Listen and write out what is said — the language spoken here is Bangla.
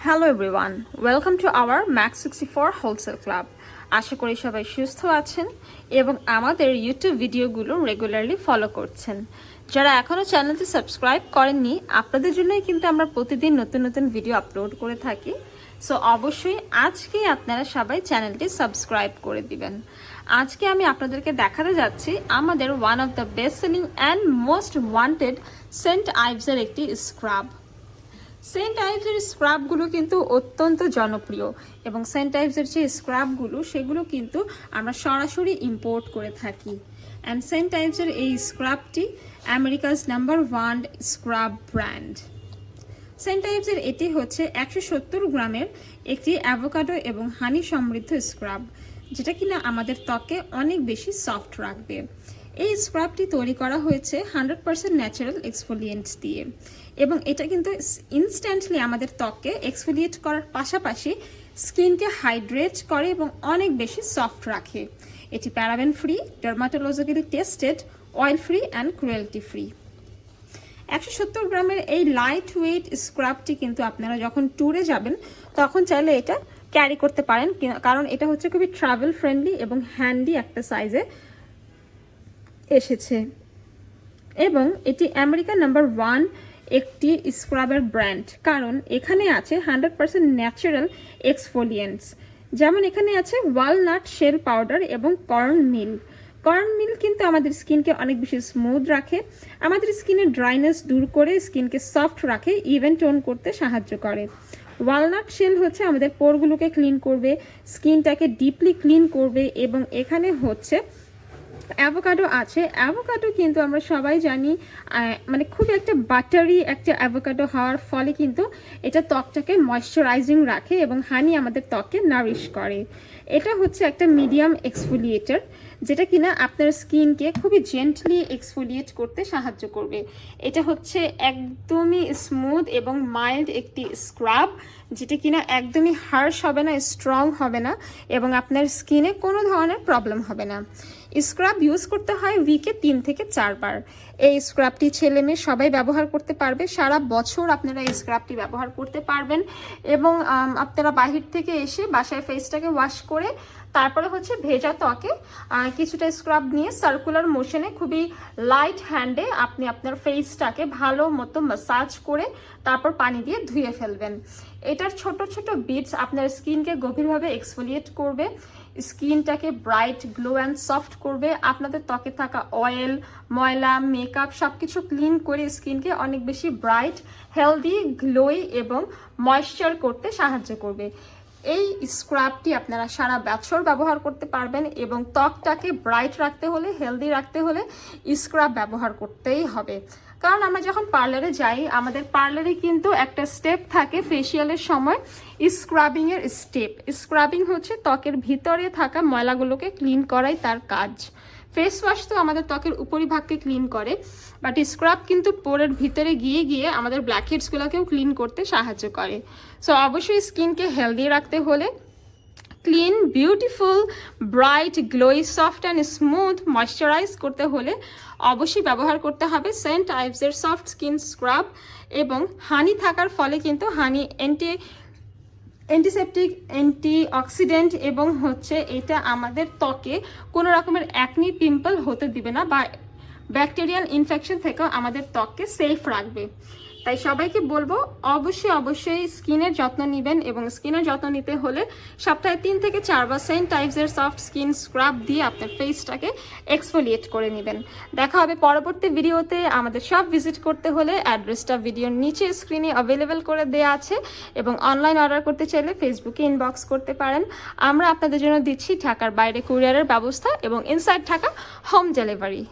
Hello everyone, welcome to our Max 64 wholesale club. আশা করি সবাই সুস্থ আছেন এবং আমাদের ইউটিউব ভিডিওগুলো রেগুলারলি ফলো করছেন। যারা এখনও চ্যানেলটি সাবস্ক্রাইব করেননি, আপনাদের জন্যই কিন্তু আমরা প্রতিদিন নতুন নতুন ভিডিও আপলোড করে থাকি। সো অবশ্যই আজকেই আপনারা সবাই চ্যানেলটি সাবস্ক্রাইব করে দিবেন। আজকে আমি আপনাদেরকে দেখাতে যাচ্ছি আমাদের one of the best selling and most wanted St আইভসের একটি স্ক্রাব। সেন্ট আইভসের স্ক্রাবগুলো কিন্তু অত্যন্ত জনপ্রিয় এবং সেন্ট আইভসের যে স্ক্রাবগুলো সেগুলো কিন্তু আমরা সরাসরি ইম্পোর্ট করে থাকি। অ্যান্ড সেন্ট আইভসের এই স্ক্রাবটি America's number 1 scrub brand. St আইভসের এটি হচ্ছে 170 গ্রামের একটি অ্যাভোকাডো এবং হানি সমৃদ্ধ স্ক্রাব, যেটা কিনা আমাদের ত্বকে অনেক বেশি সফট রাখবে। এই স্ক্রাবটি তৈরি করা হয়েছে 100% ন্যাচারাল এক্সফোলিয়েন্টস দিয়ে এবং এটা কিন্তু ইনস্ট্যান্টলি আমাদের ত্বককে এক্সফোলিয়েট করার পাশাপাশি স্কিনকে হাইড্রেট করে এবং অনেক বেশি সফট রাখে। এটি paraben free, dermatologically tested, oil free and cruelty free. 170 গ্রামের এই লাইট ওয়েট স্ক্রাবটি কিন্তু আপনারা যখন ট্যুরে যাবেন তখন চাইলে এটা ক্যারি করতে পারেন, কারণ এটা হচ্ছে খুবই ট্রাভেল ফ্রেন্ডলি এবং হ্যান্ডি একটা সাইজে এসেছে এবং এটি আমেরিকা নাম্বার 1 একটি স্ক্রাবের ব্র্যান্ড, কারণ এখানে আছে 100% ন্যাচারাল এক্সফোলিয়েন্টস। যেমন এখানে আছে ওয়ালনাট শেল পাউডার এবং কর্ন মিল। কর্ন মিল কিন্তু আমাদের স্কিনকে অনেক বেশি স্মুথ রাখে, আমাদের স্কিনের ড্রাইনেস দূর করে স্কিনকে সফট রাখে, ইভেন টোন করতে সাহায্য করে। ওয়ালনাট শেল হচ্ছে আমাদের পোরগুলোকে ক্লিন করবে, স্কিনটাকে ডিপলি ক্লিন করবে এবং এখানে হচ্ছে অ্যাভোকাডো আছে। অ্যাভোকাডো কিন্তু আমরা সবাই জানি মানে খুব একটা বাটারি একটা অ্যাভোকাডো হওয়ার ফলে কিন্তু এটা ত্বকটাকে ময়শ্চারাইজিং রাখে এবং হানি আমাদের ত্বককে নারিশ করে। এটা হচ্ছে একটা মিডিয়াম এক্সফোলিয়েটর, যেটা কিনা আপনার স্কিনকে খুবই জেন্টলি এক্সফোলিয়েট করতে সাহায্য করবে। এটা হচ্ছে একদমই স্মুথ এবং মাইল্ড একটি স্ক্রাব, যেটা কিনা একদমই হার্শ হবে না, স্ট্রং হবে না এবং আপনার স্কিনে কোনো ধরনের প্রবলেম হবে না। স্ক্রাব ইউজ করতে হয় উইকে 3 থেকে 4 বার। এই স্ক্রাবটি ছেলে মেয়ে সবাই ব্যবহার করতে পারবে, সারা বছর আপনারা এই স্ক্রাবটি ব্যবহার করতে পারবেন এবং আপনারা বাহির থেকে এসে বাসায় ফেসটাকে ওয়াশ করে তারপরে হচ্ছে ভেজা ত্বকে কিছুটা স্ক্রাব নিয়ে সার্কুলার মোশনে খুবই লাইট হ্যান্ডে আপনি আপনার ফেসটাকে ভালো মতো ম্যাসাজ করে তারপর পানি দিয়ে ধুয়ে ফেলবেন। এটার ছোট ছোট বিটস আপনার স্কিনকে গভীরভাবে এক্সফোলিয়েট করবে, স্কিনটাকে ব্রাইট, গ্লো অ্যান্ড সফট করবে, আপনাদের ত্বকে থাকা অয়েল, ময়লা, মেকআপ সব কিছু ক্লিন করে স্কিনকে অনেক বেশি ব্রাইট, হেলদি, গ্লোই এবং ময়েশ্চার করতে সাহায্য করবে। এই স্ক্রাবটি আপনারা সারা বছর ব্যবহার করতে পারবেন এবং ত্বকটাকে ব্রাইট রাখতে হলে, হেলদি রাখতে হলে স্ক্রাব ব্যবহার করতেই হবে। কারণ আমরা যখন পার্লারে যাই, আমাদের পার্লারে কিন্তু একটা স্টেপ থাকে ফেসিয়ালের সময়, স্ক্রাবিংয়ের স্টেপ। স্ক্রাবিং হচ্ছে ত্বকের ভিতরে থাকা ময়লাগুলোকে ক্লিন করাই তার কাজ। ফেস ওয়াশ তো আমাদের ত্বকের উপরিভাগকে ক্লিন করে, বাট স্ক্রাব কিন্তু পোরের ভিতরে গিয়ে গিয়ে আমাদের ব্ল্যাকহেডসগুলোকেও ক্লিন করতে সাহায্য করে। সো অবশ্যই স্কিনকে হেলদি রাখতে হলে, clean, beautiful, bright, glowy, soft and smooth moisturise করতে হলে অবশ্যই ব্যবহার করতে হবে সেন্ট আইভসের সফট স্কিন স্ক্রাব। এবং হানি থাকার ফলে কিন্তু হানি অ্যান্টিসেপটিক, অ্যান্টিঅক্সিডেন্ট এবং হচ্ছে এটা আমাদের ত্বকে কোনো রকমের অ্যাকনি, পিম্পল হতে দিবে না বা ব্যাকটেরিয়াল ইনফেকশন থেকেও আমাদের ত্বককে সেফ রাখবে। তাই সবাইকে বলবো অবশ্যই স্কিনের যত্ন নেবেন এবং স্কিনের যত্ন নিতে হলে সপ্তাহে 3 থেকে 4 বার সেন্ট আইভসের সফট স্কিন স্ক্রাব দিয়ে আপনার ফেসটাকে এক্সফোলিয়েট করে নেবেন। দেখা হবে পরবর্তী ভিডিওতে। আমাদের সব ভিজিট করতে হলে অ্যাড্রেসটা ভিডিওর নিচে স্ক্রিনে অ্যাভেলেবেল করে দেওয়া আছে এবং অনলাইন অর্ডার করতে চাইলে ফেসবুকে ইনবক্স করতে পারেন। আমরা আপনাদের জন্য দিচ্ছি ঢাকার বাইরে কুরিয়ারের ব্যবস্থা এবং ইনসাইড ঢাকা হোম ডেলিভারি।